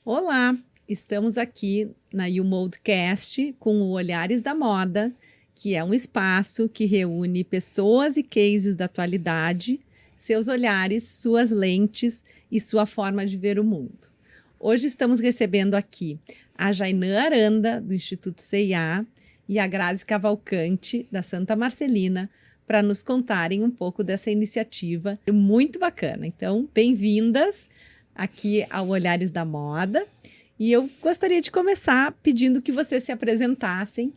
Olá, estamos aqui na YouMoldcast com o Olhares da Moda, que é um espaço que reúne pessoas e cases da atualidade, seus olhares, suas lentes e sua forma de ver o mundo. Hoje estamos recebendo aqui a Jainã Aranda, do Instituto CIA, e a Grazi Cavalcante, da Santa Marcelina, para nos contarem um pouco dessa iniciativa muito bacana. Então, bem-vindas aqui ao Olhares da Moda. E eu gostaria de começar pedindo que vocês se apresentassem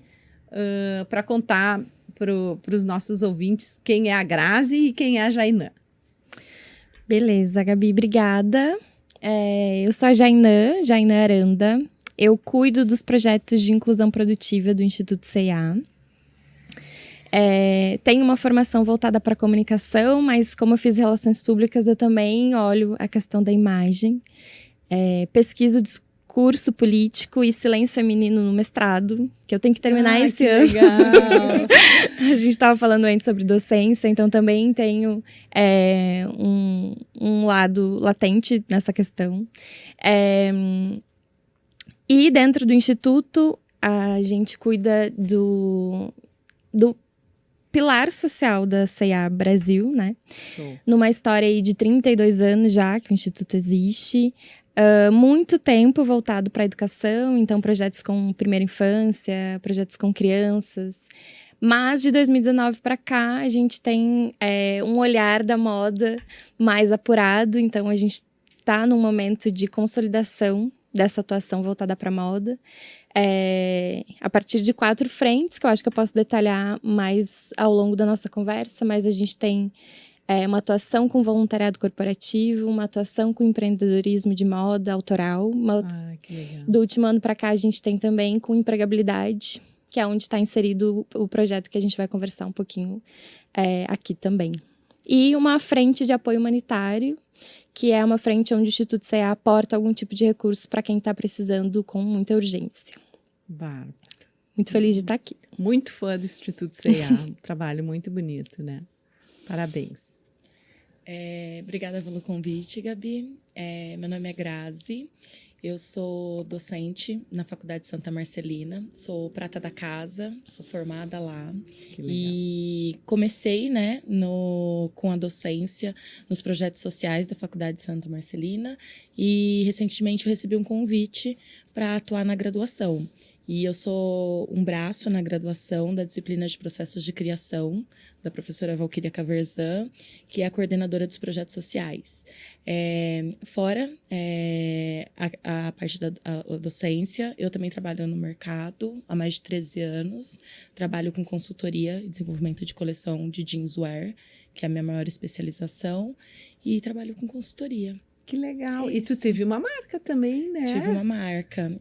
para contar para os nossos ouvintes quem é a Grazi e quem é a Jainã. Beleza, Gabi, obrigada. Eu sou a Jainã Aranda. Eu cuido dos projetos de inclusão produtiva do Instituto CIA. Tenho uma formação voltada para comunicação, mas como eu fiz relações públicas, eu também olho a questão da imagem. Pesquiso discurso político e silêncio feminino no mestrado, que eu tenho que terminar esse ano. Legal. A gente estava falando antes sobre docência, então também tenho um lado latente nessa questão. E dentro do Instituto, a gente cuida do pilar social da CIA Brasil, né? Show. Numa história aí de 32 anos já que o Instituto existe. Muito tempo voltado para a educação, então projetos com primeira infância, projetos com crianças. Mas de 2019 para cá, a gente tem um olhar da moda mais apurado, então a gente está num momento de consolidação dessa atuação voltada para a moda. A partir de 4 frentes, que eu acho que eu posso detalhar mais ao longo da nossa conversa, mas a gente tem uma atuação com voluntariado corporativo, uma atuação com empreendedorismo de moda autoral. Que legal. Do último ano para cá, a gente tem também com empregabilidade, que é onde está inserido o projeto que a gente vai conversar um pouquinho aqui também. E uma frente de apoio humanitário, que é uma frente onde o Instituto CIA aporta algum tipo de recurso para quem está precisando com muita urgência. Bárbaro. Muito feliz de estar aqui. Muito fã do Instituto CIA, um trabalho muito bonito, né? Parabéns. Obrigada pelo convite, Gabi. Meu nome é Grazi, eu sou docente na Faculdade Santa Marcelina, sou prata da casa, sou formada lá. Que legal. E comecei, né, com a docência nos projetos sociais da Faculdade Santa Marcelina e recentemente eu recebi um convite para atuar na graduação. E eu sou um braço na graduação da disciplina de processos de criação, da professora Valquíria Caverzan, que é a coordenadora dos projetos sociais. Fora a parte da docência, eu também trabalho no mercado há mais de 13 anos. Trabalho com consultoria e desenvolvimento de coleção de jeanswear, que é a minha maior especialização, e trabalho com consultoria. Que legal. Isso. E tu teve uma marca também, né? Tive uma marca.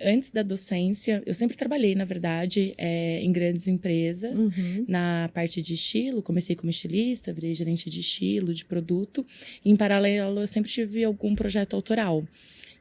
Antes da docência, eu sempre trabalhei, na verdade, em grandes empresas, na parte de estilo. Comecei como estilista, virei gerente de estilo, de produto. E, em paralelo, eu sempre tive algum projeto autoral.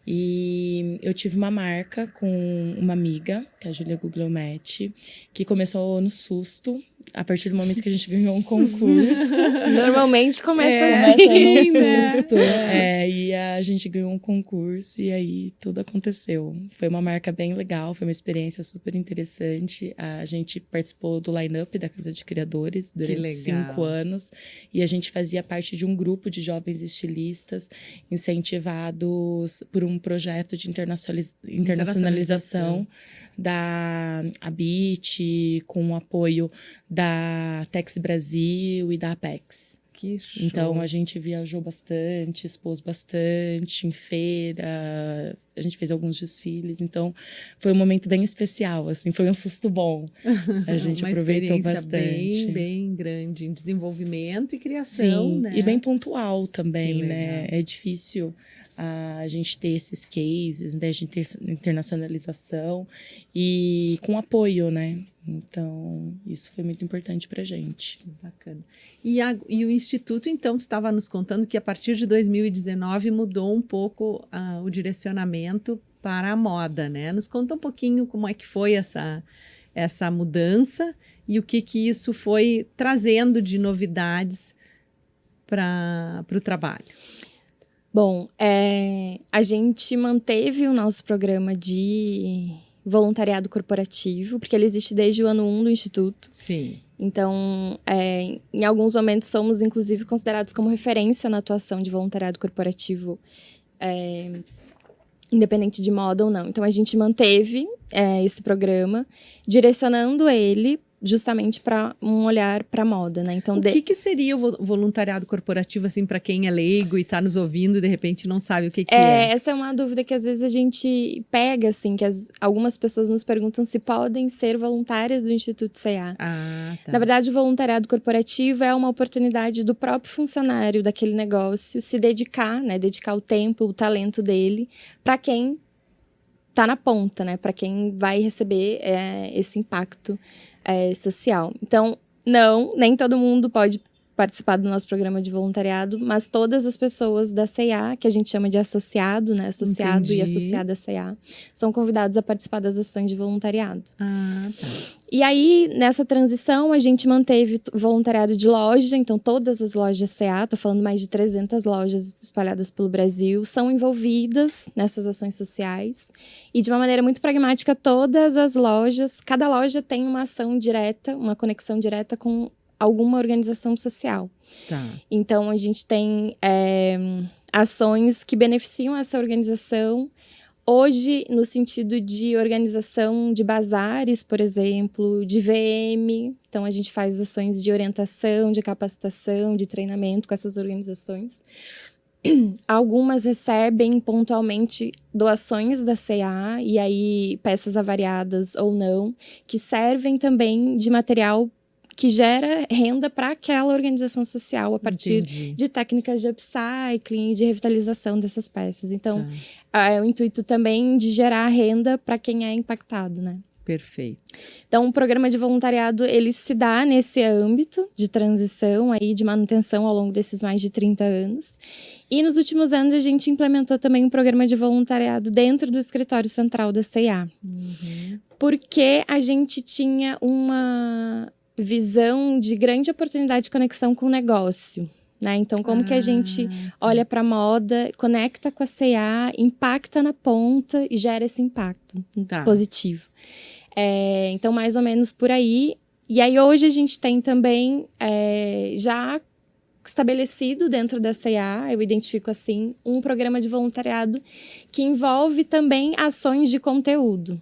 E eu tive uma marca com uma amiga, que é a Júlia Guglielmetti, que começou no susto, a partir do momento que a gente ganhou um concurso. Normalmente começa assim, no né? susto. E a gente ganhou um concurso e aí tudo aconteceu. Foi uma marca bem legal, foi uma experiência super interessante. A gente participou do line-up da Casa de Criadores durante 5 anos e a gente fazia parte de um grupo de jovens estilistas incentivados por um projeto de internacionalização da ABIT, com o apoio da Tex Brasil e da Apex. Que show. Então, a gente viajou bastante, expôs bastante em feira, a gente fez alguns desfiles. Então, foi um momento bem especial, assim, foi um susto bom. A gente aproveitou bastante. Bem grande em desenvolvimento e criação, Sim, né? e bem pontual também, Que né? legal. É difícil a gente ter esses cases, né, de internacionalização e com apoio, né? Então, isso foi muito importante pra gente. Que bacana. E o Instituto, então, tu estava nos contando que a partir de 2019 mudou um pouco o direcionamento para a moda, né? Nos conta um pouquinho como é que foi essa mudança e o que isso foi trazendo de novidades para o trabalho. Bom, a gente manteve o nosso programa de voluntariado corporativo, porque ele existe desde o ano 1 do Instituto. Sim. Então, em alguns momentos somos, inclusive, considerados como referência na atuação de voluntariado corporativo, independente de moda ou não. Então, a gente manteve esse programa, direcionando ele justamente para um olhar para a moda, né? Então, o que seria o voluntariado corporativo, assim, para quem é leigo e está nos ouvindo e de repente não sabe o que é? Essa é uma dúvida que às vezes a gente pega, assim, que algumas pessoas nos perguntam se podem ser voluntárias do Instituto C&A. Ah, tá. Na verdade, o voluntariado corporativo é uma oportunidade do próprio funcionário daquele negócio se dedicar, né? Dedicar o tempo, o talento dele para quem está na ponta, né? Para quem vai receber esse impacto social. Então, nem todo mundo pode participar do nosso programa de voluntariado, mas todas as pessoas da C&A, que a gente chama de associado, né? Associado Entendi. e associada C&A, são convidados a participar das ações de voluntariado. Ah, tá. E aí, nessa transição, a gente manteve voluntariado de loja, então todas as lojas C&A, tô falando mais de 300 lojas espalhadas pelo Brasil, são envolvidas nessas ações sociais. E de uma maneira muito pragmática, todas as lojas, cada loja tem uma ação direta, uma conexão direta com alguma organização social. Tá. Então, a gente tem ações que beneficiam essa organização. Hoje, no sentido de organização de bazares, por exemplo, de VM. Então, a gente faz ações de orientação, de capacitação, de treinamento com essas organizações. Algumas recebem pontualmente doações da C&A, e aí peças avariadas ou não, que servem também de material que gera renda para aquela organização social a partir de técnicas de upcycling e de revitalização dessas peças. Então, é o intuito também de gerar renda para quem é impactado, né? Perfeito. Então, o programa de voluntariado, ele se dá nesse âmbito de transição, aí, de manutenção ao longo desses mais de 30 anos. E nos últimos anos, a gente implementou também um programa de voluntariado dentro do escritório central da C&A. Porque a gente tinha uma visão de grande oportunidade de conexão com o negócio, né? Então, como que a gente olha para a moda, conecta com a C&A, impacta na ponta e gera esse impacto positivo. Então, mais ou menos por aí. E aí, hoje a gente tem também, já estabelecido dentro da C&A, eu identifico assim, um programa de voluntariado que envolve também ações de conteúdo.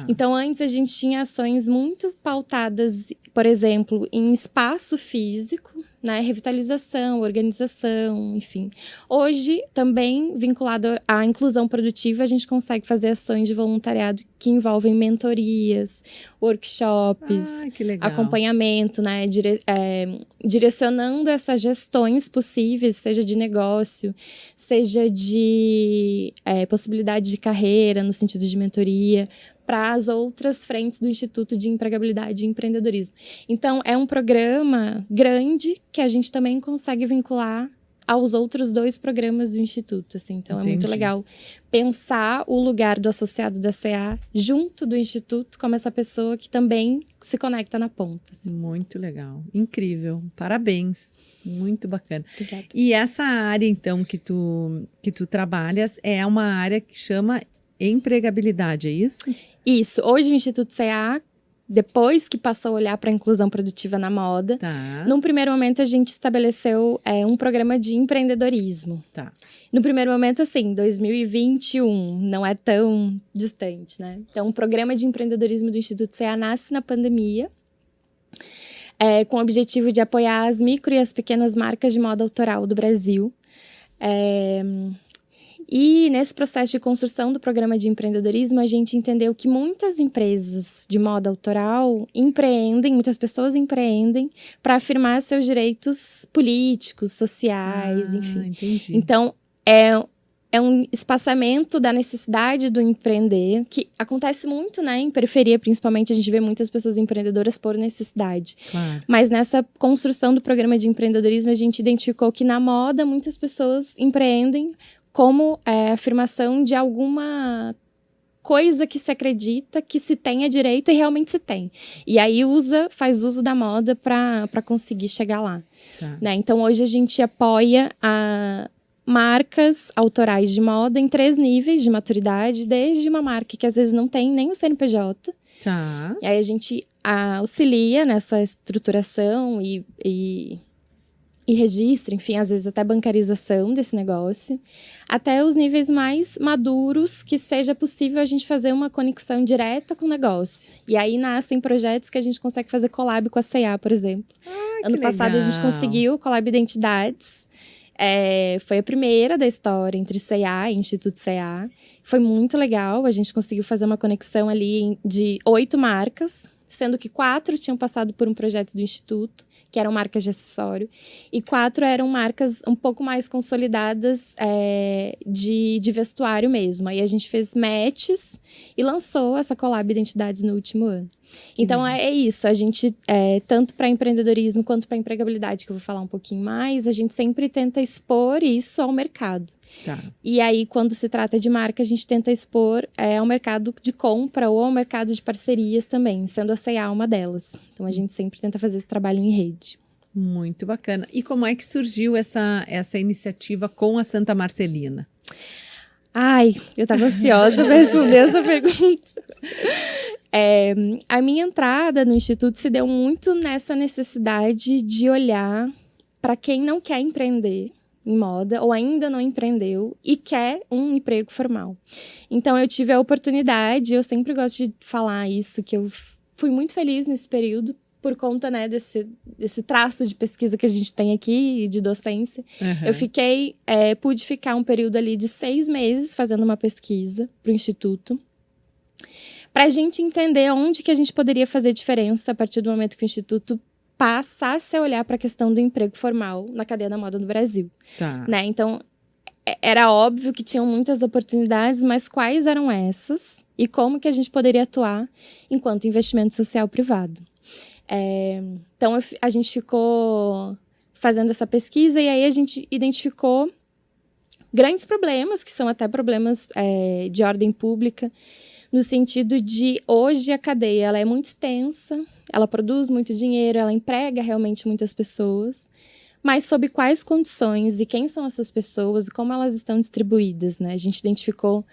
Então, antes a gente tinha ações muito pautadas, por exemplo, em espaço físico, né? Revitalização, organização, enfim. Hoje, também vinculado à inclusão produtiva, a gente consegue fazer ações de voluntariado que envolvem mentorias, workshops, acompanhamento, né? Direcionando essas gestões possíveis, seja de negócio, seja de possibilidade de carreira, no sentido de mentoria, para as outras frentes do Instituto de Empregabilidade e Empreendedorismo. Então, é um programa grande que a gente também consegue vincular aos outros 2 programas do Instituto. Assim. Então, é muito legal pensar o lugar do associado da C&A junto do Instituto como essa pessoa que também se conecta na ponta. Assim. Muito legal. Incrível. Parabéns. Muito bacana. Obrigada. E essa área, então, que tu trabalhas é uma área que chama empregabilidade, é isso? Isso. Hoje o Instituto C&A, depois que passou a olhar para a inclusão produtiva na moda, num primeiro momento a gente estabeleceu um programa de empreendedorismo. No primeiro momento, assim, 2021, não é tão distante, né? Então, o programa de empreendedorismo do Instituto C&A nasce na pandemia, com o objetivo de apoiar as micro e as pequenas marcas de moda autoral do Brasil. E nesse processo de construção do programa de empreendedorismo, a gente entendeu que muitas empresas de moda autoral muitas pessoas empreendem para afirmar seus direitos políticos, sociais, enfim. Entendi. Então, é um espaçamento da necessidade do empreender, que acontece muito, né? Em periferia, principalmente, a gente vê muitas pessoas empreendedoras por necessidade. Mas nessa construção do programa de empreendedorismo, a gente identificou que na moda, muitas pessoas empreendem como afirmação de alguma coisa que se acredita que se tenha direito e realmente se tem. E aí faz uso da moda para conseguir chegar lá. Né? Então, hoje a gente apoia marcas autorais de moda em 3 níveis de maturidade, desde uma marca que às vezes não tem nem o CNPJ. Tá. E aí a gente auxilia nessa estruturação e registro, enfim, às vezes até bancarização desse negócio, até os níveis mais maduros que seja possível a gente fazer uma conexão direta com o negócio. E aí nascem projetos que a gente consegue fazer collab com a C&A, por exemplo. Ano passado a gente conseguiu collab Identidades. Foi a primeira da história entre C&A e Instituto C&A. Foi muito legal, a gente conseguiu fazer uma conexão ali de 8 marcas, sendo que 4 tinham passado por um projeto do Instituto, que eram marcas de acessório, e 4 eram marcas um pouco mais consolidadas de vestuário mesmo. Aí a gente fez matches e lançou essa collab Identidades no último ano. Então é isso, a gente, tanto para empreendedorismo quanto para empregabilidade, que eu vou falar um pouquinho mais, a gente sempre tenta expor isso ao mercado. Tá. E aí, quando se trata de marca, a gente tenta expor ao mercado de compra ou ao mercado de parcerias também, sendo a C&A uma delas. Então, a gente sempre tenta fazer esse trabalho em rede. Muito bacana. E como é que surgiu essa iniciativa com a Santa Marcelina? Ai, eu estava ansiosa para responder essa pergunta. A minha entrada no Instituto se deu muito nessa necessidade de olhar para quem não quer empreender em moda, ou ainda não empreendeu e quer um emprego formal. Então, eu tive a oportunidade, eu sempre gosto de falar isso, que eu fui muito feliz nesse período, por conta, né, desse traço de pesquisa que a gente tem aqui, de docência. Uhum. Eu pude ficar um período ali de 6 meses fazendo uma pesquisa para o Instituto, para a gente entender onde que a gente poderia fazer diferença a partir do momento que o Instituto passasse a olhar para a questão do emprego formal na cadeia da moda no Brasil. Tá. Né? Então, era óbvio que tinham muitas oportunidades, mas quais eram essas? E como que a gente poderia atuar enquanto investimento social privado? Então, a gente ficou fazendo essa pesquisa e aí a gente identificou grandes problemas, que são até problemas de ordem pública, no sentido de, hoje, a cadeia ela é muito extensa, ela produz muito dinheiro, ela emprega realmente muitas pessoas, mas sob quais condições e quem são essas pessoas e como elas estão distribuídas, né? A gente identificou,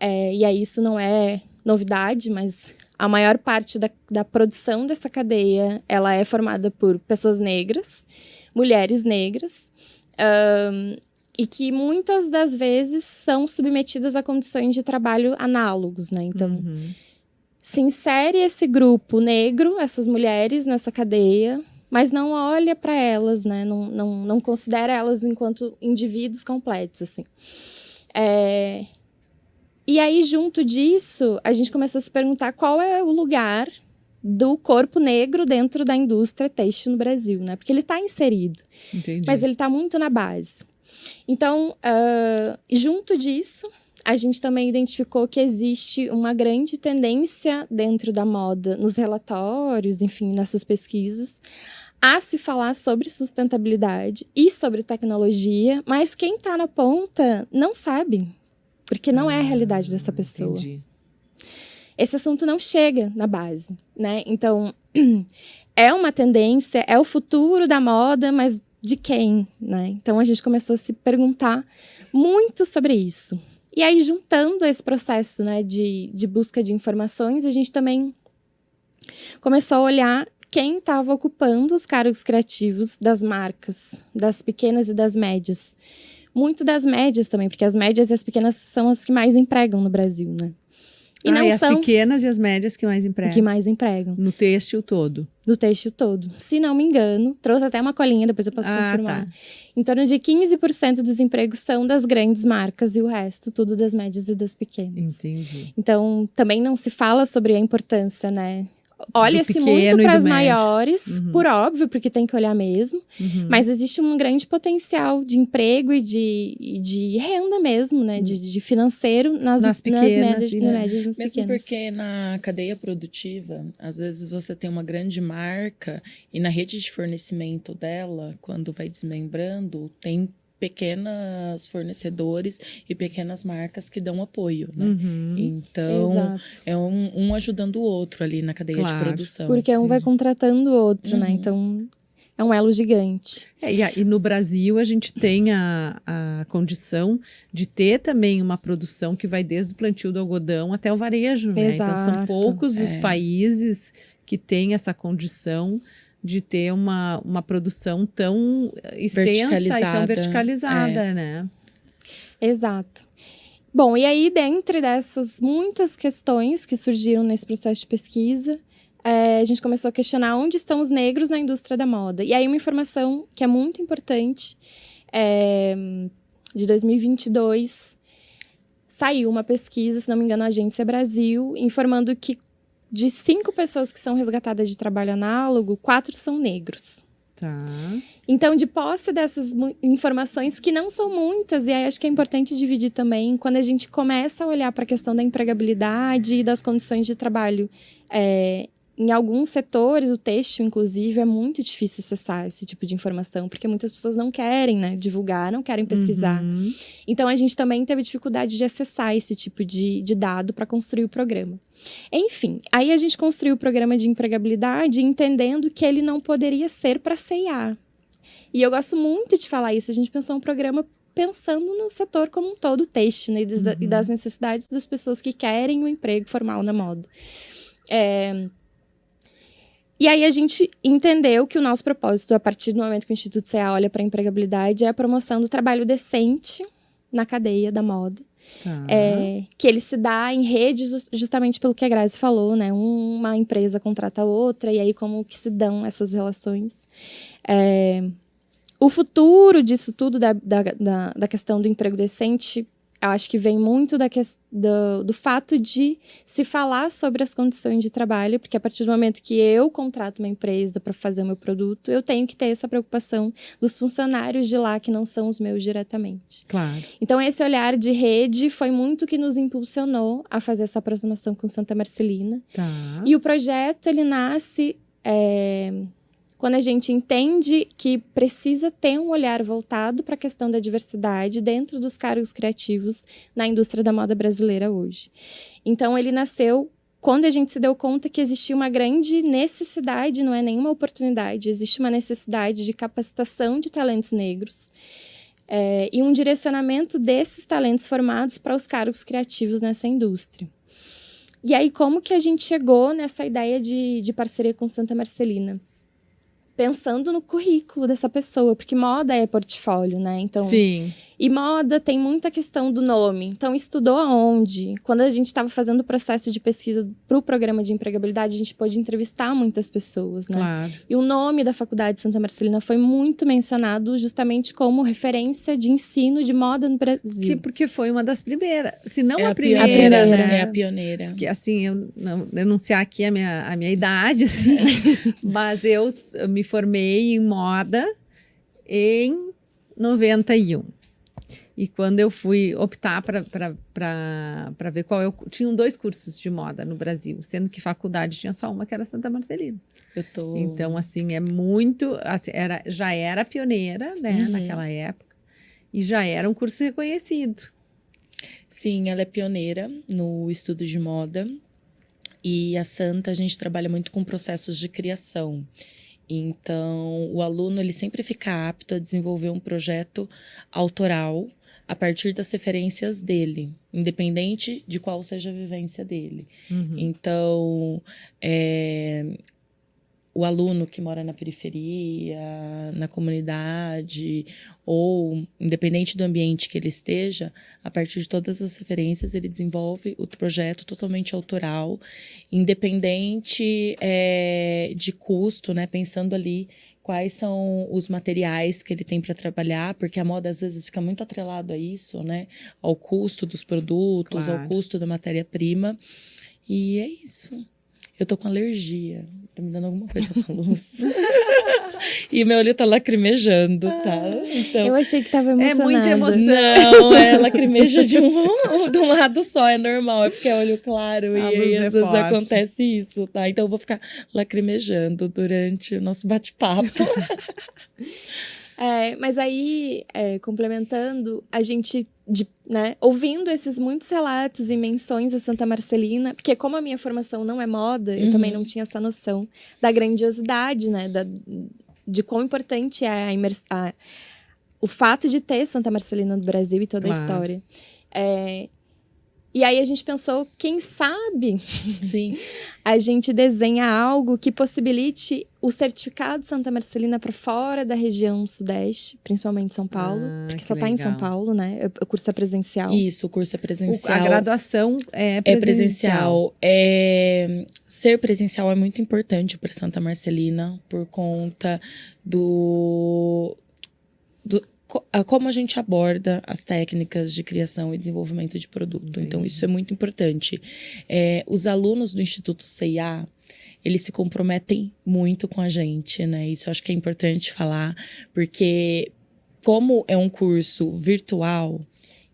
e aí isso não é novidade, mas a maior parte da produção dessa cadeia, ela é formada por pessoas negras, mulheres negras, e que muitas das vezes são submetidas a condições de trabalho análogos, né? Então, se insere esse grupo negro, essas mulheres nessa cadeia, mas não olha para elas, né? Não considera elas enquanto indivíduos completos, assim. E aí, junto disso, a gente começou a se perguntar qual é o lugar do corpo negro dentro da indústria têxtil no Brasil, né? Porque ele está inserido, mas ele está muito na base. Então, junto disso, a gente também identificou que existe uma grande tendência dentro da moda, nos relatórios, enfim, nessas pesquisas, a se falar sobre sustentabilidade e sobre tecnologia, mas quem está na ponta não sabe, porque não é a realidade dessa pessoa. Entendi. Esse assunto não chega na base, né? Então, é uma tendência, é o futuro da moda, mas de quem, né? Então, a gente começou a se perguntar muito sobre isso. E aí, juntando esse processo, né, de busca de informações, a gente também começou a olhar quem estava ocupando os cargos criativos das marcas, das pequenas e das médias. Muito das médias também, porque as médias e as pequenas são as que mais empregam no Brasil, né? E não as são pequenas e as médias que mais empregam. que mais empregam. No têxtil todo. Do têxtil todo. Se não me engano, trouxe até uma colinha, depois eu posso confirmar. Tá. Em torno de 15% dos empregos são das grandes marcas e o resto tudo das médias e das pequenas. Entendi. Então, também não se fala sobre a importância, né? Olha-se muito pequeno e para do as médio. maiores, por óbvio, porque tem que olhar mesmo. Mas existe um grande potencial de emprego e de renda mesmo, né? De financeiro nas pequenas, médias, e médias nas Mesmo pequenas. porque na cadeia produtiva, às vezes você tem uma grande marca e na rede de fornecimento dela, quando vai desmembrando, tem pequenas fornecedores e pequenas marcas que dão apoio, né? Então, Exato. é um ajudando o outro ali na cadeia de produção. Porque um vai contratando o outro, né? Então, é um elo gigante. E no Brasil a gente tem a condição de ter também uma produção que vai desde o plantio do algodão até o varejo, né? Então são Exato. poucos os países que têm essa condição de ter uma produção tão extensa e tão verticalizada, né? Exato. Bom, e aí, dentre dessas muitas questões que surgiram nesse processo de pesquisa, a gente começou a questionar onde estão os negros na indústria da moda. E aí, uma informação que é muito importante, de 2022, saiu uma pesquisa, se não me engano, a Agência Brasil, informando que de 5 pessoas que são resgatadas de trabalho análogo, 4 são negros. Tá. Então, de posse dessas informações, que não são muitas, e aí acho que é importante dividir também, quando a gente começa a olhar para a questão da empregabilidade e das condições de trabalho. Em alguns setores, o têxtil, inclusive, é muito difícil acessar esse tipo de informação, porque muitas pessoas não querem, né, divulgar, não querem pesquisar. Uhum. Então, a gente também teve dificuldade de acessar esse tipo de dado para construir o programa. Enfim, aí a gente construiu o programa de empregabilidade entendendo que ele não poderia ser para C&A. E eu gosto muito de falar isso. A gente pensou um programa pensando no setor como um todo, têxtil, né, e das necessidades das pessoas que querem um emprego formal na moda. E aí a gente entendeu que o nosso propósito, a partir do momento que o Instituto C&A olha para a empregabilidade, é a promoção do trabalho decente na cadeia da moda. Tá. Que ele se dá em rede justamente pelo que a Grazi falou, né? Uma empresa contrata a outra, e aí como que se dão essas relações. O futuro disso tudo, da questão do emprego decente, eu acho que vem muito do fato de se falar sobre as condições de trabalho, porque a partir do momento que eu contrato uma empresa para fazer o meu produto, eu tenho que ter essa preocupação dos funcionários de lá que não são os meus diretamente. Claro. Então, esse olhar de rede foi muito que nos impulsionou a fazer essa aproximação com Santa Marcelina. Tá. E o projeto, ele nasce quando a gente entende que precisa ter um olhar voltado para a questão da diversidade dentro dos cargos criativos na indústria da moda brasileira hoje. Então, ele nasceu quando a gente se deu conta que existia uma grande necessidade, não é nenhuma oportunidade, existe uma necessidade de capacitação de talentos negros e um direcionamento desses talentos formados para os cargos criativos nessa indústria. E aí, como que a gente chegou nessa ideia de parceria com Santa Marcelina? Pensando no currículo dessa pessoa, porque moda é portfólio, né? Então, sim. E moda tem muita questão do nome. Então, estudou aonde? Quando a gente estava fazendo o processo de pesquisa para o programa de empregabilidade, a gente pôde entrevistar muitas pessoas, né? Claro. E o nome da Faculdade de Santa Marcelina foi muito mencionado justamente como referência de ensino de moda no Brasil. Porque foi uma das primeiras, se não É a primeira, pioneira, né? É a pioneira. Que, assim, eu não denunciar aqui a minha idade, assim, mas eu me formei em moda em 91. E quando eu fui optar para ver qual tinham 2 cursos de moda no Brasil, sendo que faculdade tinha só uma, que era Santa Marcelina. Então, assim, é muito... Assim, já era pioneira, né, naquela época, e já era um curso reconhecido. Sim, ela é pioneira no estudo de moda. E a Santa, a gente trabalha muito com processos de criação. Então, o aluno, ele sempre fica apto a desenvolver um projeto autoral a partir das referências dele, independente de qual seja a vivência dele. Então, o aluno que mora na periferia, na comunidade, ou independente do ambiente que ele esteja, a partir de todas as referências, ele desenvolve o projeto totalmente autoral, independente de custo, né? Pensando ali quais são os materiais que ele tem para trabalhar, porque a moda às vezes fica muito atrelado a isso, né? Ao custo dos produtos, Claro. ao custo da matéria-prima. E é isso. Eu tô com alergia. Tá me dando alguma coisa com a luz. E meu olho tá lacrimejando, tá? Então, Eu achei que tava emocionada. É muita emoção. não, lacrimeja de um lado só, é normal. É porque é olho claro A e luz aí é às vezes forte. acontece isso, tá? Então eu vou ficar lacrimejando durante o nosso bate-papo. Mas aí, complementando, a gente, né, ouvindo esses muitos relatos e menções a Santa Marcelina, porque como a minha formação não é moda, eu também não tinha essa noção da grandiosidade, né, de quão importante é o fato de ter Santa Marcelina no Brasil e toda a história. E aí a gente pensou, quem sabe Sim. a gente desenha algo que possibilite o certificado de Santa Marcelina para fora da região sudeste, principalmente São Paulo, porque só está em São Paulo, né? O curso é presencial. Isso, o curso é presencial. A graduação é presencial. É presencial. Ser presencial é muito importante para Santa Marcelina por conta como a gente aborda as técnicas de criação e desenvolvimento de produto. Entendi. Então, isso é muito importante. Os alunos do Instituto CIA, eles se comprometem muito com a gente, né? Isso eu acho que é importante falar, porque como é um curso virtual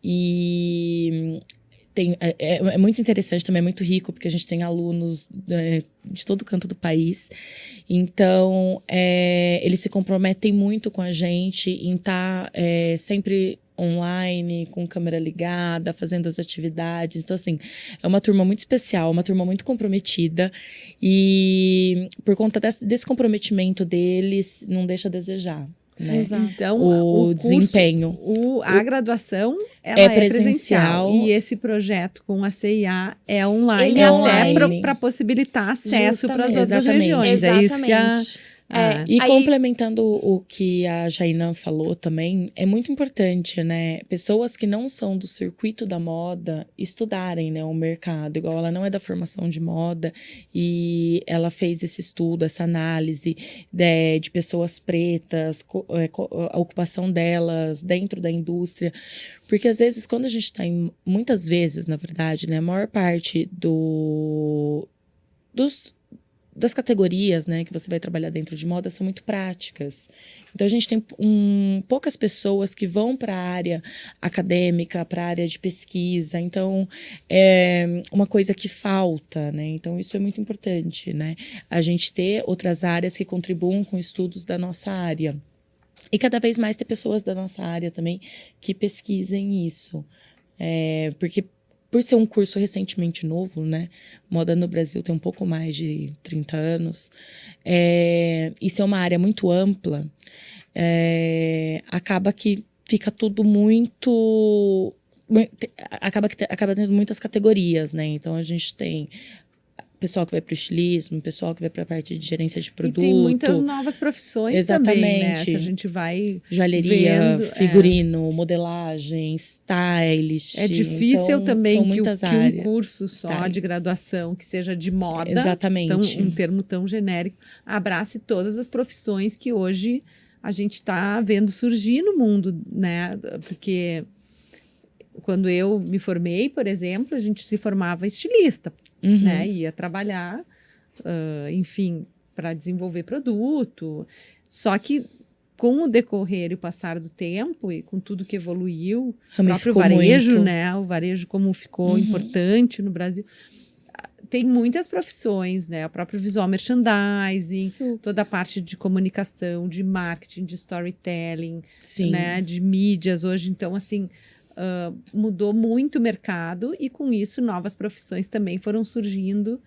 e... É muito interessante também, é muito rico, porque a gente tem alunos de todo canto do país. Então, eles se comprometem muito com a gente em estar sempre online, com câmera ligada, fazendo as atividades. Então, assim, é uma turma muito especial, uma turma muito comprometida. E por conta desse comprometimento deles, não deixa a desejar. Né? Exato. Então, o desempenho. A graduação ela é presencial. E esse projeto com a CIA é online. Ele é online. Para possibilitar acesso para as outras Exatamente. regiões. Exatamente. É isso que E complementando o que a Jainan falou também, é muito importante, né? Pessoas que não são do circuito da moda estudarem, né, o mercado. Igual ela não é da formação de moda e ela fez esse estudo, essa análise de pessoas pretas, a ocupação delas dentro da indústria. Porque às vezes, quando a gente está muitas vezes, na verdade, né, a maior parte das categorias, né, que você vai trabalhar dentro de moda são muito práticas. Então, a gente tem poucas pessoas que vão para a área acadêmica, para a área de pesquisa. Então, é uma coisa que falta, né? Então, isso é muito importante, né? A gente ter outras áreas que contribuam com estudos da nossa área. E cada vez mais ter pessoas da nossa área também que pesquisem isso. Porque por ser um curso recentemente novo, né? Moda no Brasil tem um pouco mais de 30 anos. E ser uma área muito ampla, acaba que fica tudo muito... Acaba tendo muitas categorias, né? Então, a gente tem pessoal que vai para o estilismo, pessoal que vai para a parte de gerência de produto. E tem muitas novas profissões. Exatamente. Também, né? Se a gente vai joalheria, figurino, modelagem, stylist. É difícil então, também que um curso só de graduação, que seja de moda, exatamente, um termo tão genérico, abrace todas as profissões que hoje a gente está vendo surgir no mundo, né? Porque quando eu me formei, por exemplo, a gente se formava estilista, né? Ia trabalhar, enfim, para desenvolver produto. Só que com o decorrer e o passar do tempo e com tudo que evoluiu, o próprio varejo, muito, né? O varejo como ficou importante no Brasil. Tem muitas profissões, né? O próprio visual merchandising, toda a parte de comunicação, de marketing, de storytelling, né? De mídias hoje. Então, assim... mudou muito o mercado e com isso novas profissões também foram surgindo,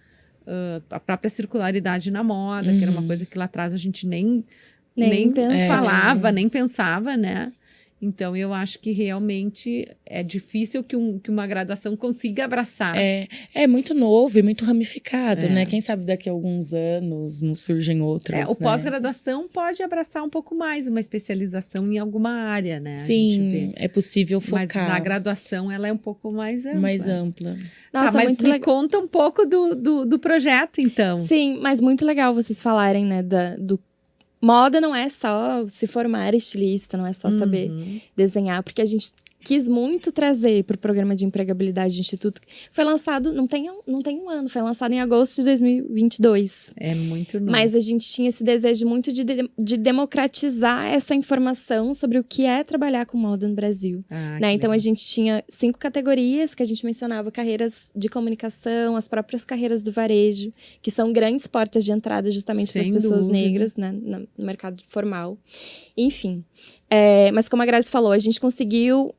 a própria circularidade na moda, que era uma coisa que lá atrás a gente nem falava, nem pensava, né? Então, eu acho que realmente é difícil que uma graduação consiga abraçar. É muito novo e muito ramificado, né? Quem sabe daqui a alguns anos não surgem outras, o pós-graduação pode abraçar um pouco mais uma especialização em alguma área, né? Sim, é possível focar. Mas na graduação ela é um pouco mais ampla. Nossa, mas me conta um pouco do projeto, então. Sim, mas muito legal vocês falarem, né, do moda não é só se formar estilista, não é só saber desenhar, porque a gente quis muito trazer para o programa de empregabilidade do Instituto. Foi lançado, não tem um ano, foi lançado em agosto de 2022. É muito novo. Mas a gente tinha esse desejo muito de democratizar essa informação sobre o que é trabalhar com moda no Brasil. Né? Então, a gente tinha 5 categorias que a gente mencionava: carreiras de comunicação, as próprias carreiras do varejo, que são grandes portas de entrada justamente para as pessoas negras, né, no mercado formal. Enfim. Mas como a Grazi falou, a gente conseguiu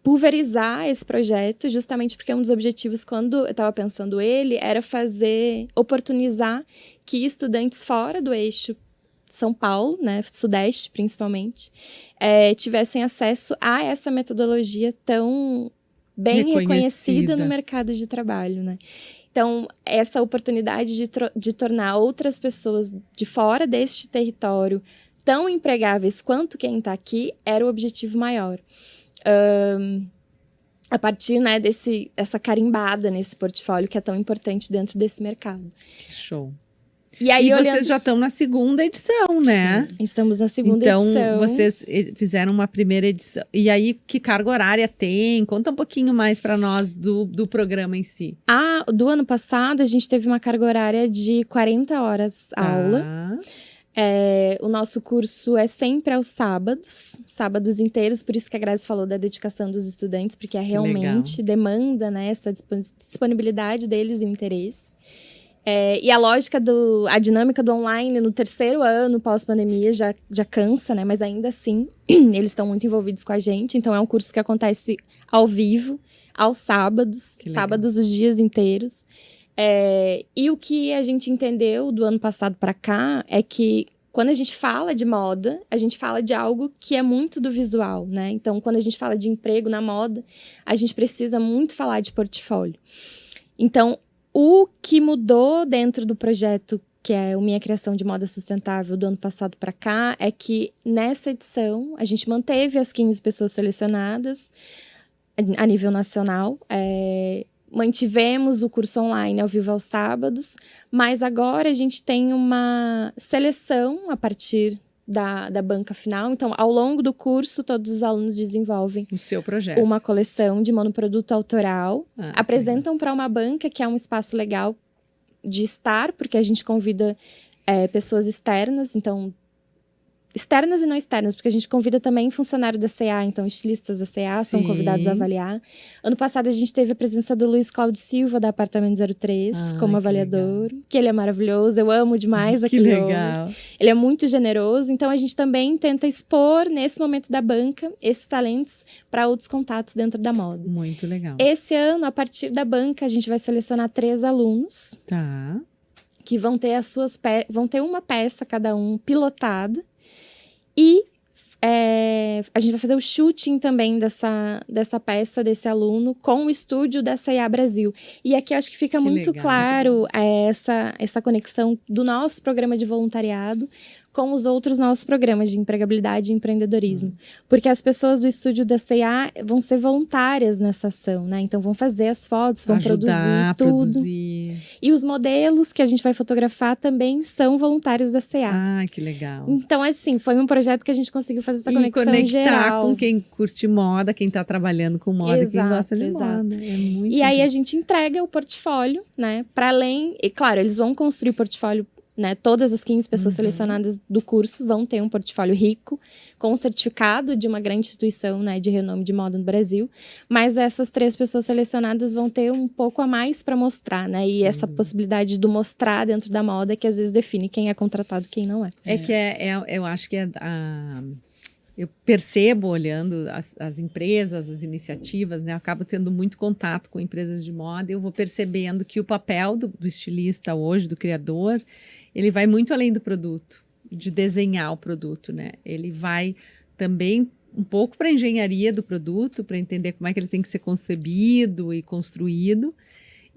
pulverizar esse projeto, justamente porque um dos objetivos, quando eu estava pensando ele, era oportunizar que estudantes fora do eixo São Paulo, né, Sudeste principalmente, tivessem acesso a essa metodologia tão bem reconhecida no mercado de trabalho, né? Então, essa oportunidade de tornar outras pessoas de fora deste território tão empregáveis quanto quem está aqui era o objetivo maior. A partir, né, dessa carimbada nesse portfólio que é tão importante dentro desse mercado. Show. E aí, vocês já estão na segunda edição, né? Sim, estamos na segunda edição. Então, vocês fizeram uma primeira edição. E aí, que carga horária tem? Conta um pouquinho mais para nós do programa em si. Do ano passado, a gente teve uma carga horária de 40 horas aula. O nosso curso é sempre aos sábados inteiros, por isso que a Grazi falou da dedicação dos estudantes, porque realmente demanda, né, essa disponibilidade deles e o interesse. E a dinâmica do online no terceiro ano pós-pandemia já cansa, né? Mas ainda assim, eles estão muito envolvidos com a gente. Então, é um curso que acontece ao vivo, aos sábados, os dias inteiros. E o que a gente entendeu do ano passado para cá é que quando a gente fala de moda, a gente fala de algo que é muito do visual, né? Então, quando a gente fala de emprego na moda, a gente precisa muito falar de portfólio. Então, o que mudou dentro do projeto, que é o Minha Criação de Moda Sustentável do ano passado para cá, é que nessa edição a gente manteve as 15 pessoas selecionadas a nível nacional. Mantivemos o curso online ao vivo aos sábados, mas agora a gente tem uma seleção a partir da banca final. Então, ao longo do curso, todos os alunos desenvolvem o seu projeto, uma coleção de monoproduto autoral, apresentam para uma banca, que é um espaço legal de estar, porque a gente convida pessoas externas, então externas e não externas, porque a gente convida também funcionário da C&A, então estilistas da C&A são convidados a avaliar. Ano passado a gente teve a presença do Luiz Cláudio Silva, da Apartamento 03, como avaliador, que ele é maravilhoso, eu amo demais aquele homem. Ele é muito generoso, então a gente também tenta expor, nesse momento da banca, esses talentos para outros contatos dentro da moda. Muito legal. Esse ano, a partir da banca, a gente vai selecionar 3 alunos. Que vão ter vão ter uma peça cada um pilotada. E a gente vai fazer o shooting também dessa peça, desse aluno, com o estúdio da C&A Brasil. E aqui eu acho que fica muito claro essa conexão do nosso programa de voluntariado com os outros nossos programas de empregabilidade e empreendedorismo. Porque as pessoas do estúdio da C&A vão ser voluntárias nessa ação, né? Então vão fazer as fotos, vão produzir. E os modelos que a gente vai fotografar também são voluntários da C&A. Que legal. Então, assim, foi um projeto que a gente conseguiu fazer essa conexão geral. E conectar com quem curte moda, quem tá trabalhando com moda, quem gosta de moda. E aí a gente entrega o portfólio, né? Para além... E claro, eles vão construir o portfólio, né? Todas as 15 pessoas selecionadas do curso vão ter um portfólio rico, com um certificado de uma grande instituição, né, de renome de moda no Brasil. Mas essas 3 pessoas selecionadas vão ter um pouco a mais para mostrar, né? E essa possibilidade do mostrar dentro da moda que às vezes define quem é contratado e quem não é. Eu acho que eu percebo, olhando as empresas, as iniciativas, né? Eu acabo tendo muito contato com empresas de moda e eu vou percebendo que o papel do estilista hoje, do criador, ele vai muito além do produto, de desenhar o produto, né? Ele vai também um pouco para a engenharia do produto, para entender como é que ele tem que ser concebido e construído.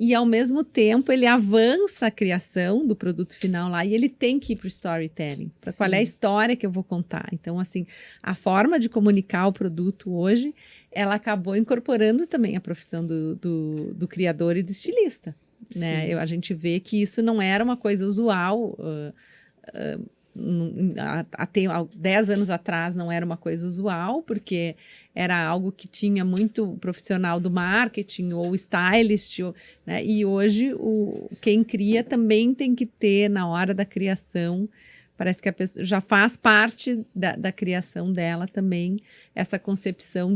E, ao mesmo tempo, ele avança a criação do produto final lá e ele tem que ir para o storytelling. Qual é a história que eu vou contar? Então, assim, a forma de comunicar o produto hoje, ela acabou incorporando também a profissão do criador e do estilista. Né? A gente vê que isso não era uma coisa usual. Até 10 anos atrás não era uma coisa usual, porque era algo que tinha muito profissional do marketing ou stylist, né? E hoje quem cria também tem que ter, na hora da criação, parece que a pessoa já faz parte da criação dela também, essa concepção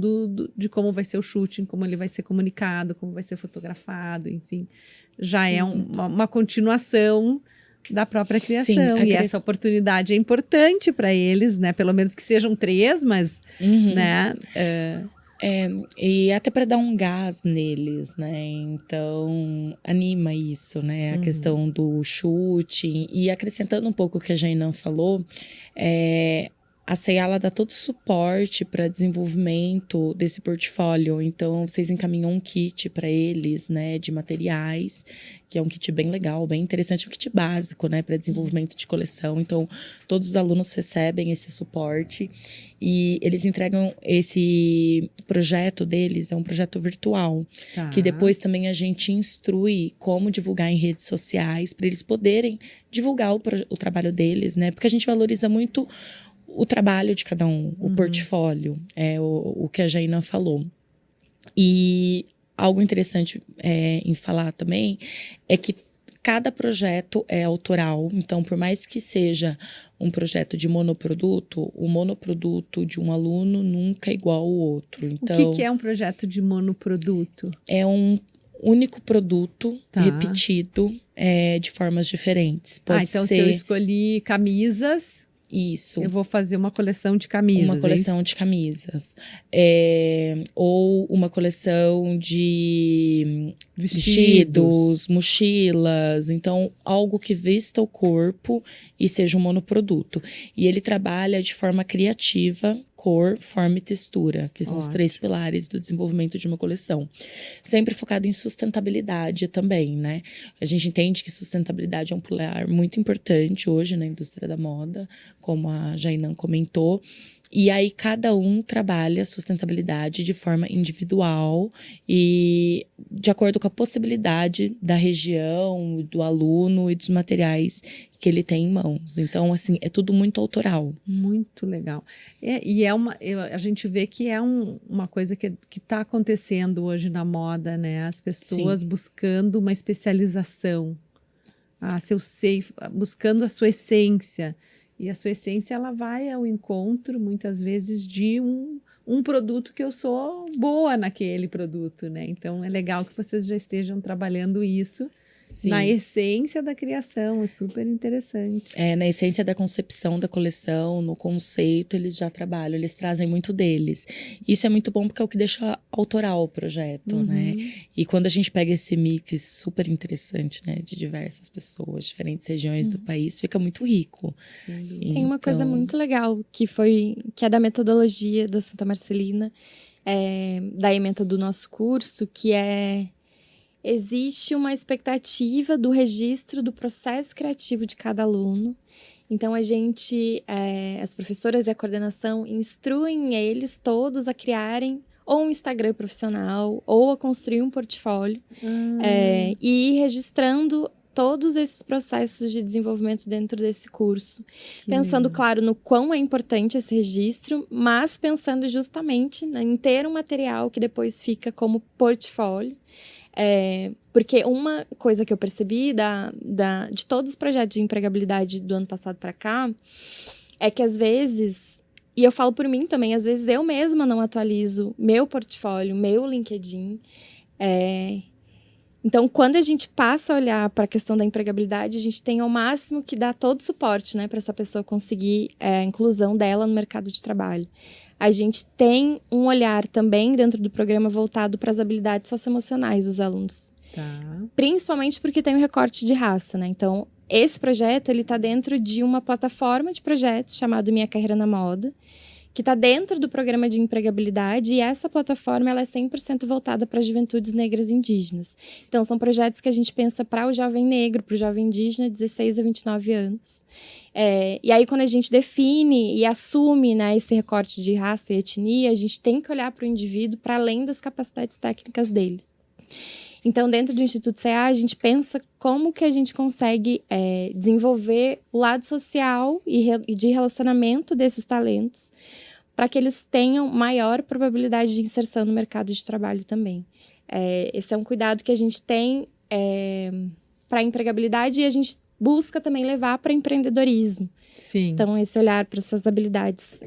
de como vai ser o shooting, como ele vai ser comunicado, como vai ser fotografado, enfim, já é uma continuação da própria criação. Sim, essa oportunidade é importante para eles, né? Pelo menos que sejam 3, mas, né? E até para dar um gás neles, né? Então, anima isso, né? A questão do chute. E acrescentando um pouco o que a Jainan falou, a CEA, ela dá todo o suporte para desenvolvimento desse portfólio. Então, vocês encaminham um kit para eles, né, de materiais, que é um kit bem legal, bem interessante, um kit básico, né, para desenvolvimento de coleção. Então, todos os alunos recebem esse suporte e eles entregam esse projeto deles, é um projeto virtual, que depois também a gente instrui como divulgar em redes sociais, para eles poderem divulgar o trabalho deles, né, porque a gente valoriza muito o trabalho de cada um, o portfólio, o que a Jainan falou. E algo interessante em falar também é que cada projeto é autoral, então por mais que seja um projeto de monoproduto, o monoproduto de um aluno nunca é igual ao outro. Então, o que é um projeto de monoproduto? É um único produto repetido de formas diferentes. Pode então ser... se eu escolhi camisas... Isso. Eu vou fazer uma coleção de camisas. Uma coleção de camisas. Ou uma coleção de vestidos, mochilas. Então, algo que vista o corpo e seja um monoproduto. E ele trabalha de forma criativa, cor, forma e textura, que são os 3 pilares do desenvolvimento de uma coleção. Sempre focado em sustentabilidade também, né? A gente entende que sustentabilidade é um pilar muito importante hoje na indústria da moda, como a Jainan comentou. E aí, cada um trabalha sustentabilidade de forma individual e de acordo com a possibilidade da região, do aluno e dos materiais que ele tem em mãos. Então, assim, é tudo muito autoral. Muito legal. A gente vê que é uma coisa que está acontecendo hoje na moda, né? As pessoas buscando uma especialização, buscando a sua essência. E a sua essência, ela vai ao encontro, muitas vezes, de um produto que eu sou boa naquele produto, né? Então, é legal que vocês já estejam trabalhando isso na essência da criação, é super interessante. Na essência da concepção da coleção, no conceito, eles já trabalham, eles trazem muito deles. Isso é muito bom porque é o que deixa autoral o projeto, né? E quando a gente pega esse mix super interessante, né, de diversas pessoas, diferentes regiões do país, fica muito rico. Tem uma coisa muito legal que é da metodologia da Santa Marcelina, da ementa do nosso curso, que existe uma expectativa do registro do processo criativo de cada aluno. Então, as professoras e a coordenação instruem eles todos a criarem ou um Instagram profissional ou a construir um portfólio e ir registrando todos esses processos de desenvolvimento dentro desse curso. Pensando, claro, no quão é importante esse registro, mas pensando justamente em ter um material que depois fica como portfólio. Porque uma coisa que eu percebi de todos os projetos de empregabilidade do ano passado para cá é que às vezes, e eu falo por mim também, às vezes eu mesma não atualizo meu portfólio, meu LinkedIn. Então, quando a gente passa a olhar para a questão da empregabilidade, a gente tem ao máximo que dar todo o suporte, né, para essa pessoa conseguir a inclusão dela no mercado de trabalho. A gente tem um olhar também dentro do programa voltado para as habilidades socioemocionais dos alunos. Principalmente porque tem um recorte de raça, né? Então, esse projeto está dentro de uma plataforma de projetos chamado Minha Carreira na Moda, que está dentro do programa de empregabilidade, e essa plataforma ela é 100% voltada para as juventudes negras e indígenas. Então, são projetos que a gente pensa para o jovem negro, para o jovem indígena, 16 a 29 anos. E aí, quando a gente define e assume, né, esse recorte de raça e etnia, a gente tem que olhar para o indivíduo para além das capacidades técnicas dele. Então, dentro do Instituto CA, a gente pensa como que a gente consegue desenvolver o lado social e de relacionamento desses talentos para que eles tenham maior probabilidade de inserção no mercado de trabalho também. Esse é um cuidado que a gente tem para a empregabilidade e a gente busca também levar para empreendedorismo. Sim. Então, esse olhar para essas habilidades,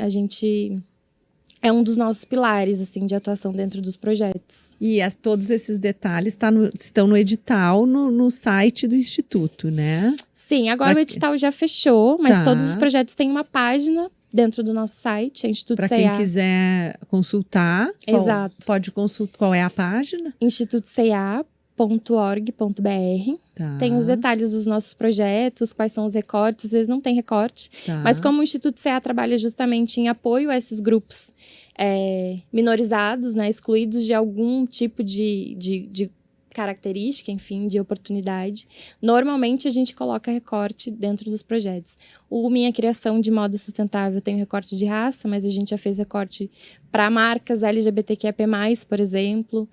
é um dos nossos pilares, assim, de atuação dentro dos projetos. E todos esses detalhes estão no edital, no site do Instituto, né? Sim, agora o edital já fechou, mas todos os projetos têm uma página dentro do nosso site, é Instituto Para C&A. quem quiser consultar, Exato. pode consultar. Qual é a página? institutoca.org.br. Tá, Tem os detalhes dos nossos projetos, quais são os recortes, às vezes não tem recorte. tá. Mas como o Instituto C&A trabalha justamente em apoio a esses grupos minorizados, né, excluídos de algum tipo de característica, enfim, de oportunidade, normalmente a gente coloca recorte dentro dos projetos. O Minha Criação de Moda Sustentável tem o recorte de raça, mas a gente já fez recorte para marcas LGBTQIA+, por exemplo,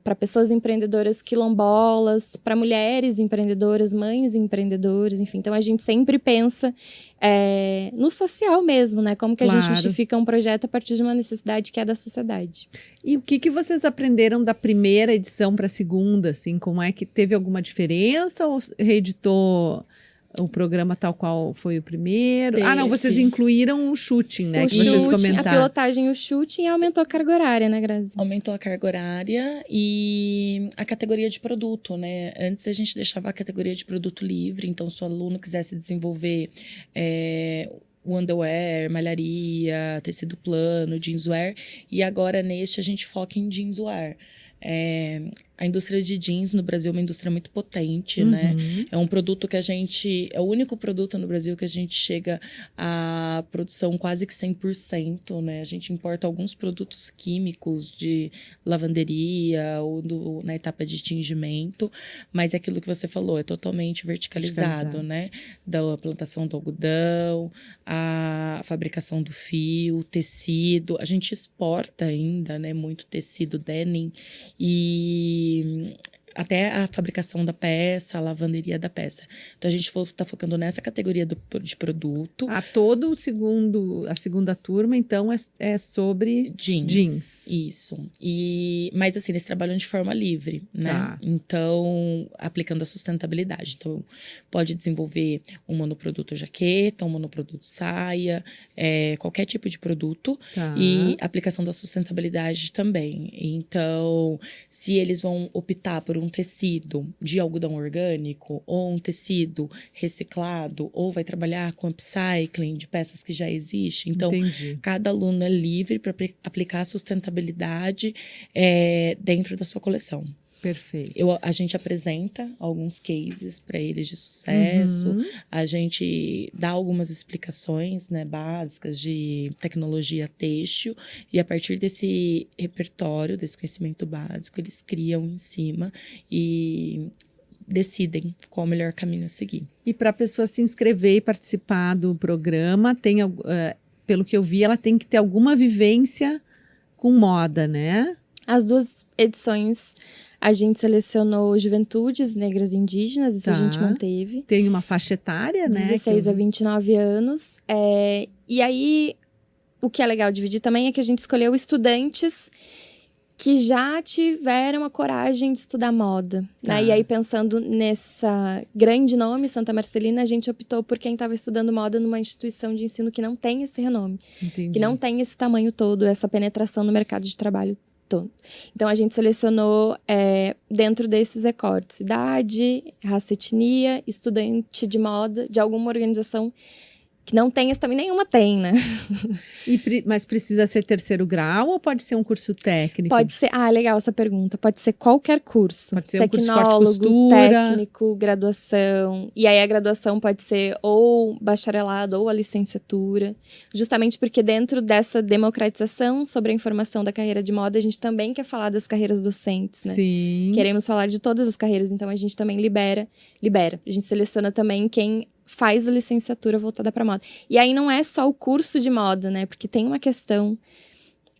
para pessoas empreendedoras quilombolas, para mulheres empreendedoras, mães empreendedoras, enfim. Então, a gente sempre pensa no social mesmo, né? Como que a gente justifica um projeto a partir de uma necessidade que é da sociedade. E o que vocês aprenderam da primeira edição para a segunda, assim? Como é que teve alguma diferença ou reeditou o programa tal qual foi o primeiro? Ah, não, vocês incluíram o shooting, né? O que vocês shooting, comentaram. a pilotagem e o shooting aumentou a carga horária, né, Grazi? Aumentou a carga horária e a categoria de produto, né? Antes a gente deixava a categoria de produto livre, então se o aluno quisesse desenvolver o underwear, malharia, tecido plano, jeanswear, e agora neste a gente foca em jeanswear. A indústria de jeans no Brasil é uma indústria muito potente, né? É um produto que é o único produto no Brasil que a gente chega à produção quase que 100%, né? A gente importa alguns produtos químicos de lavanderia ou na etapa de tingimento, mas é aquilo que você falou, é totalmente verticalizado, né? Da plantação do algodão, a fabricação do fio, tecido, a gente exporta ainda, né? Muito tecido denim e até a fabricação da peça, a lavanderia da peça. Então, a gente está focando nessa categoria de produto. A segunda turma, então, é sobre jeans. Isso. Mas, assim, eles trabalham de forma livre, né? Tá. Então, aplicando a sustentabilidade. Então, pode desenvolver um monoproduto jaqueta, um monoproduto saia, qualquer tipo de produto. Tá. E aplicação da sustentabilidade também. Então, se eles vão optar por um tecido de algodão orgânico ou um tecido reciclado, ou vai trabalhar com upcycling de peças que já existem. Então, Entendi. cada aluno é livre para aplicar a sustentabilidade dentro da sua coleção. Perfeito. A gente apresenta alguns cases para eles de sucesso, a gente dá algumas explicações, né, básicas de tecnologia têxtil, e a partir desse repertório, desse conhecimento básico, eles criam em cima e decidem qual é o melhor caminho a seguir. E para a pessoa se inscrever e participar do programa, pelo que eu vi, ela tem que ter alguma vivência com moda, né? As duas edições, a gente selecionou juventudes negras e indígenas, isso a gente manteve. Tem uma faixa etária, né? 16 a 29 anos. E aí, o que é legal dividir também é que a gente escolheu estudantes que já tiveram a coragem de estudar moda. Né? E aí, pensando nessa grande nome, Santa Marcelina, a gente optou por quem estava estudando moda numa instituição de ensino que não tem esse renome. Entendi. Que não tem esse tamanho todo, essa penetração no mercado de trabalho. Então, a gente selecionou dentro desses recortes idade, raça, etnia, estudante de moda, de alguma organização que não tem, esse também nenhuma tem, né? Mas precisa ser terceiro grau ou pode ser um curso técnico? Pode ser, legal essa pergunta, pode ser qualquer curso. Pode ser um curso de corte e tecnólogo, costura, técnico, graduação. E aí a graduação pode ser ou bacharelado ou a licenciatura. Justamente porque dentro dessa democratização sobre a informação da carreira de moda, a gente também quer falar das carreiras docentes, né? Sim. Queremos falar de todas as carreiras, então a gente também libera. A gente seleciona também quem faz a licenciatura voltada para moda. E aí não é só o curso de moda, né? Porque tem uma questão.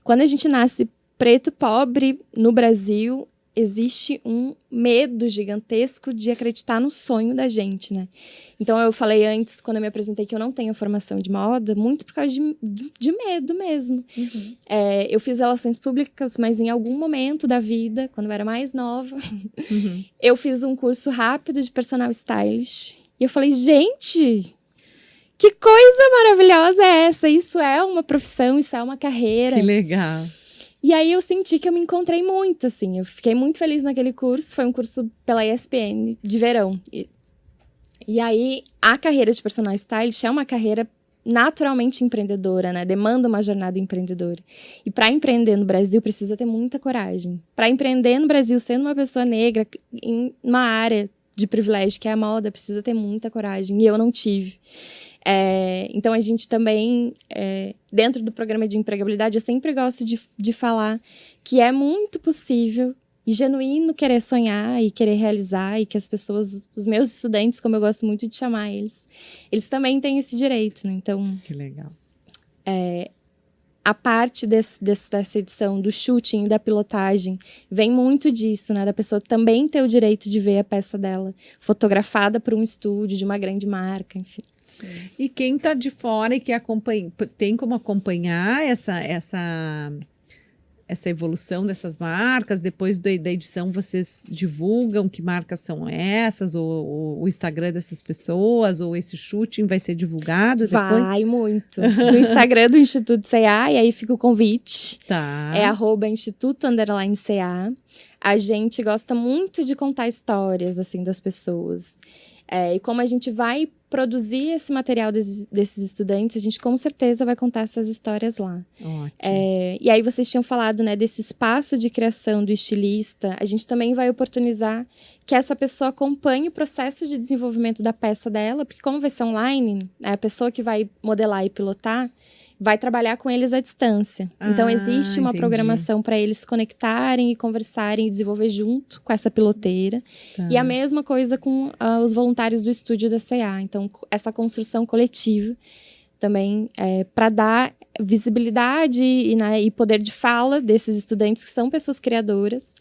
Quando a gente nasce preto, pobre no Brasil, existe um medo gigantesco de acreditar no sonho da gente, né? Então eu falei antes, quando eu me apresentei, que eu não tenho formação de moda, muito por causa de medo mesmo. Eu fiz relações públicas, mas em algum momento da vida, quando eu era mais nova, eu fiz um curso rápido de personal stylist. E eu falei, gente, que coisa maravilhosa é essa? Isso é uma profissão, isso é uma carreira. Que legal. E aí eu senti que eu me encontrei muito, assim. Eu fiquei muito feliz naquele curso. Foi um curso pela ESPN, de verão. E aí, a carreira de personal stylist é uma carreira naturalmente empreendedora, né? Demanda uma jornada empreendedora. E para empreender no Brasil, precisa ter muita coragem. Para empreender no Brasil, sendo uma pessoa negra, em uma área de privilégio, que é a moda, precisa ter muita coragem. E eu não tive. Então, a gente também, dentro do programa de empregabilidade, eu sempre gosto de falar que é muito possível e genuíno querer sonhar e querer realizar, e que as pessoas, os meus estudantes, como eu gosto muito de chamar eles também têm esse direito, né? Então, que legal. A parte dessa edição do shooting e da pilotagem vem muito disso, né? Da pessoa também ter o direito de ver a peça dela fotografada por um estúdio de uma grande marca, enfim. Sim. E quem está de fora e que acompanha, tem como acompanhar essa evolução dessas marcas? Depois da edição, vocês divulgam que marcas são essas, ou o Instagram dessas pessoas, ou esse shooting vai ser divulgado depois? Vai muito. No Instagram do Instituto CA, e aí fica o convite. Tá. É @instituto_CA. A gente gosta muito de contar histórias, assim, das pessoas. E como a gente vai produzir esse material desses estudantes, a gente com certeza vai contar essas histórias lá. Ótimo. E aí vocês tinham falado, né, desse espaço de criação do estilista. A gente também vai oportunizar que essa pessoa acompanhe o processo de desenvolvimento da peça dela, porque como vai ser online, a pessoa que vai modelar e pilotar vai trabalhar com eles à distância. Então, existe uma programação para eles se conectarem e conversarem e desenvolver junto com essa piloteira. Tá. E a mesma coisa com os voluntários do estúdio da CA. Então, essa construção coletiva também para dar visibilidade e poder de fala desses estudantes que são pessoas criadoras.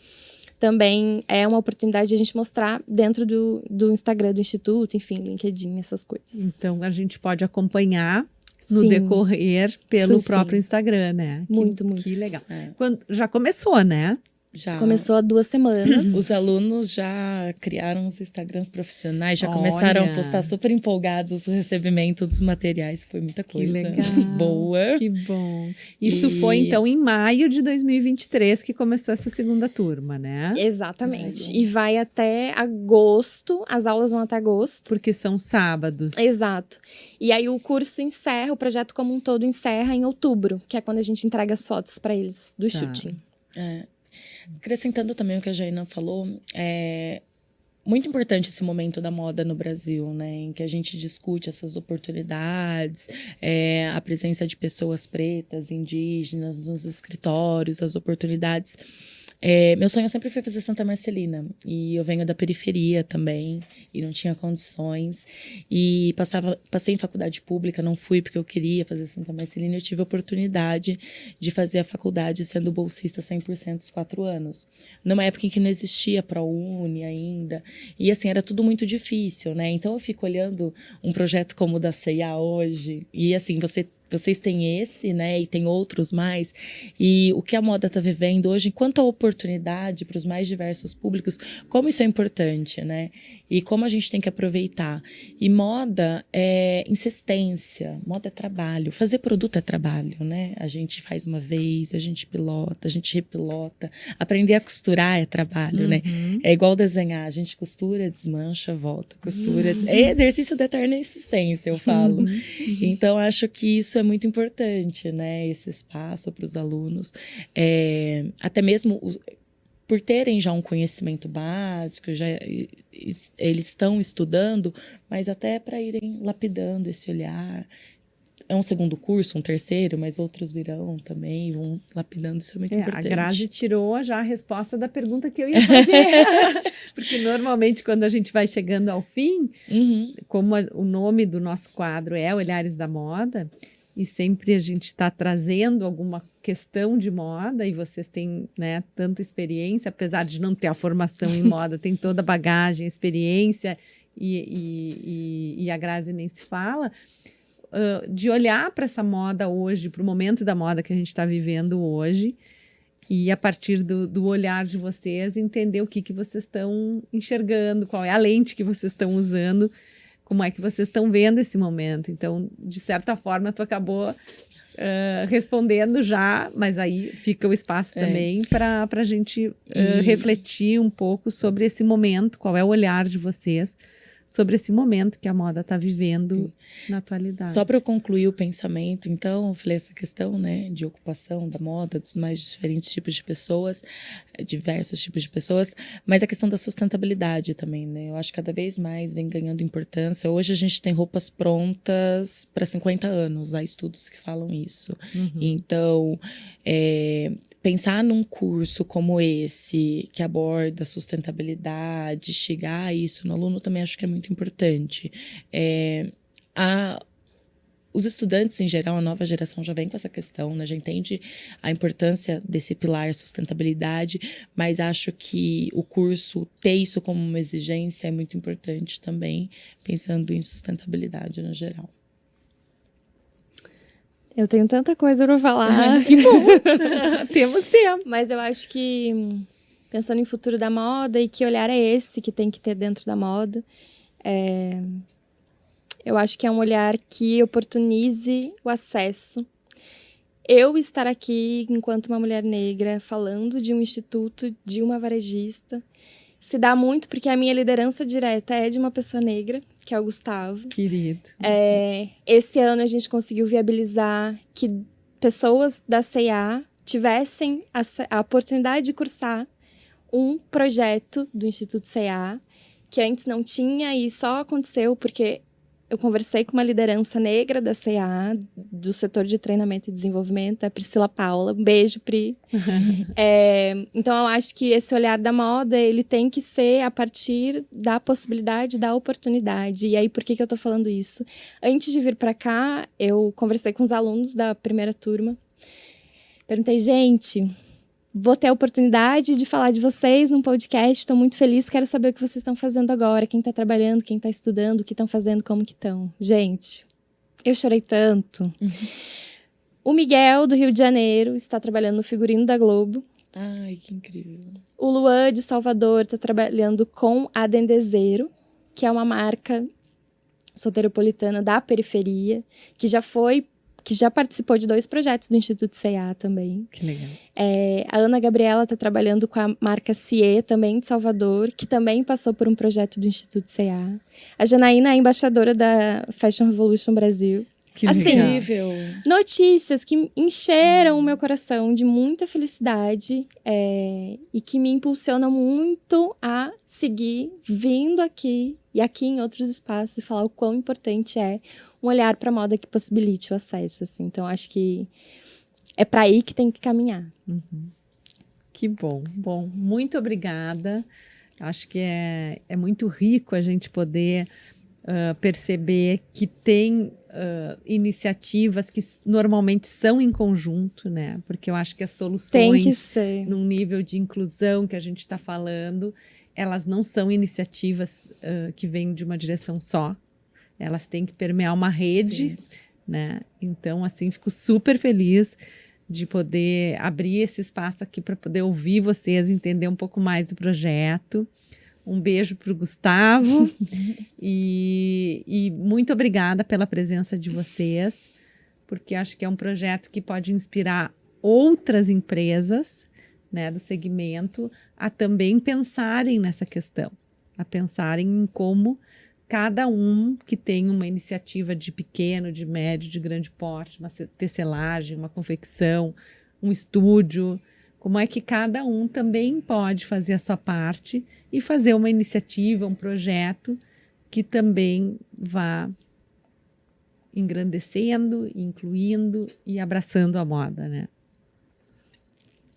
Também é uma oportunidade de a gente mostrar dentro do Instagram do Instituto, enfim, LinkedIn, essas coisas. Então, a gente pode acompanhar no Sim. decorrer pelo Super. próprio Instagram, né? Muito. Que legal. Já começou, né? Já. Começou há 2 semanas. Os alunos já criaram os Instagrams profissionais, já começaram a postar super empolgados o recebimento dos materiais. Foi muita coisa. Que legal. Boa. Que bom. Isso foi, então, em maio de 2023 que começou essa segunda turma, né? Exatamente. E vai até agosto, as aulas vão até agosto. Porque são sábados. Exato. E aí o curso encerra, o projeto como um todo encerra em outubro, que é quando a gente entrega as fotos para eles do shooting. Acrescentando também o que a Jaina falou, é muito importante esse momento da moda no Brasil, né? Em que a gente discute essas oportunidades, a presença de pessoas pretas, indígenas nos escritórios, as oportunidades. Meu sonho sempre foi fazer Santa Marcelina, e eu venho da periferia também, e não tinha condições, e passei em faculdade pública, não fui porque eu queria fazer Santa Marcelina, e eu tive a oportunidade de fazer a faculdade sendo bolsista 100% os 4 anos, numa época em que não existia ProUni ainda, e assim, era tudo muito difícil, né? Então eu fico olhando um projeto como o da C&A hoje, e assim, vocês têm esse, né, e tem outros mais, e o que a moda está vivendo hoje, quanto à oportunidade para os mais diversos públicos, como isso é importante, né, e como a gente tem que aproveitar. E moda é insistência, moda é trabalho, fazer produto é trabalho, né, a gente faz uma vez, a gente pilota, a gente repilota, aprender a costurar é trabalho, né, é igual desenhar, a gente costura, desmancha, volta, costura, é exercício de eterna insistência, eu falo. Então, acho que isso é muito importante, né? Esse espaço para os alunos. Até mesmo por terem já um conhecimento básico, eles estão estudando, mas até para irem lapidando esse olhar. É um segundo curso, um terceiro, mas outros virão também, vão lapidando, isso é muito importante. A Grazi tirou já a resposta da pergunta que eu ia fazer. Porque normalmente quando a gente vai chegando ao fim, como o nome do nosso quadro é Olhares da Moda, e sempre a gente está trazendo alguma questão de moda, e vocês têm, né, tanta experiência, apesar de não ter a formação em moda, tem toda a bagagem, experiência, e a Grazi nem se fala, de olhar para essa moda hoje, para o momento da moda que a gente está vivendo hoje, e a partir do olhar de vocês, entender o que vocês estão enxergando, qual é a lente que vocês estão usando, como é que vocês estão vendo esse momento. Então, de certa forma, tu acabou respondendo já, mas aí fica o espaço também para a gente refletir um pouco sobre esse momento, qual é o olhar de vocês sobre esse momento que a moda está vivendo na atualidade. Só para eu concluir o pensamento, então, eu falei essa questão, né, de ocupação da moda, dos mais diferentes tipos de pessoas, diversos tipos de pessoas, mas a questão da sustentabilidade também, né? Eu acho que cada vez mais vem ganhando importância. Hoje a gente tem roupas prontas para 50 anos, há estudos que falam isso. Então, pensar num curso como esse, que aborda sustentabilidade, chegar a isso no aluno, também acho que é muito importante. Os estudantes, em geral, a nova geração já vem com essa questão, né? Já entende a importância desse pilar sustentabilidade, mas acho que o curso ter isso como uma exigência é muito importante também, pensando em sustentabilidade no geral. Eu tenho tanta coisa para falar. Que bom! Temos tempo. Mas eu acho que, pensando em futuro da moda, e que olhar é esse que tem que ter dentro da moda, eu acho que é um olhar que oportunize o acesso. Eu estar aqui, enquanto uma mulher negra, falando de um instituto, de uma varejista, se dá muito porque a minha liderança direta é de uma pessoa negra, que é o Gustavo. Querido. Esse ano a gente conseguiu viabilizar que pessoas da C&A tivessem a oportunidade de cursar um projeto do Instituto C&A, que antes não tinha, e só aconteceu porque eu conversei com uma liderança negra da C&A, do setor de treinamento e desenvolvimento, a Priscila Paula. Um beijo, Pri. Então, eu acho que esse olhar da moda, ele tem que ser a partir da possibilidade, da oportunidade. E aí, por que eu tô falando isso? Antes de vir para cá, eu conversei com os alunos da primeira turma. Perguntei, gente, vou ter a oportunidade de falar de vocês num podcast, estou muito feliz, quero saber o que vocês estão fazendo agora, quem está trabalhando, quem está estudando, o que estão fazendo, como que estão. Gente, eu chorei tanto. O Miguel, do Rio de Janeiro, está trabalhando no figurino da Globo. Ai, que incrível. O Luan, de Salvador, está trabalhando com a Dendezeiro, que é uma marca soteropolitana da periferia, que já participou de 2 projetos do Instituto C&A também. Que legal. A Ana Gabriela está trabalhando com a marca CIE, também de Salvador, que também passou por um projeto do Instituto C&A. A Janaína é embaixadora da Fashion Revolution Brasil. Que assim, Incrível. Notícias que encheram o meu coração de muita felicidade e que me impulsionam muito a seguir vindo aqui e aqui em outros espaços e falar o quão importante é um olhar para a moda que possibilite o acesso. Assim. Então, acho que é para aí que tem que caminhar. Que bom. Bom, muito obrigada. Acho que é muito rico a gente poder perceber que tem iniciativas que normalmente são em conjunto, né? Porque eu acho que as soluções, Tem que ser. num nível de inclusão que a gente está falando, elas não são iniciativas que vêm de uma direção só. Elas têm que permear uma rede, né? Então, assim, fico super feliz de poder abrir esse espaço aqui para poder ouvir vocês, entender um pouco mais do projeto. Um beijo para o Gustavo e muito obrigada pela presença de vocês, porque acho que é um projeto que pode inspirar outras empresas, né, do segmento a também pensarem nessa questão, a pensarem em como cada um que tem uma iniciativa de pequeno, de médio, de grande porte, uma tecelagem, uma confecção, um estúdio, como é que cada um também pode fazer a sua parte e fazer uma iniciativa, um projeto que também vá engrandecendo, incluindo e abraçando a moda, né?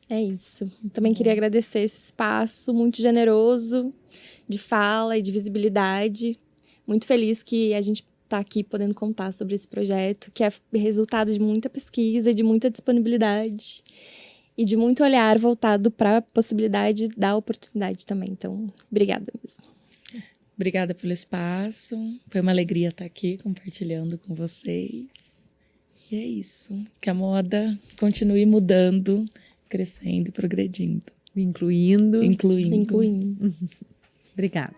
É isso. Também queria agradecer esse espaço muito generoso de fala e de visibilidade. Muito feliz que a gente está aqui podendo contar sobre esse projeto, que é resultado de muita pesquisa, de muita disponibilidade e de muito olhar voltado para a possibilidade da oportunidade também. Então, obrigada mesmo. Obrigada pelo espaço. Foi uma alegria estar aqui compartilhando com vocês. E é isso. Que a moda continue mudando, crescendo e progredindo. Incluindo. Incluindo. Incluindo. Obrigada.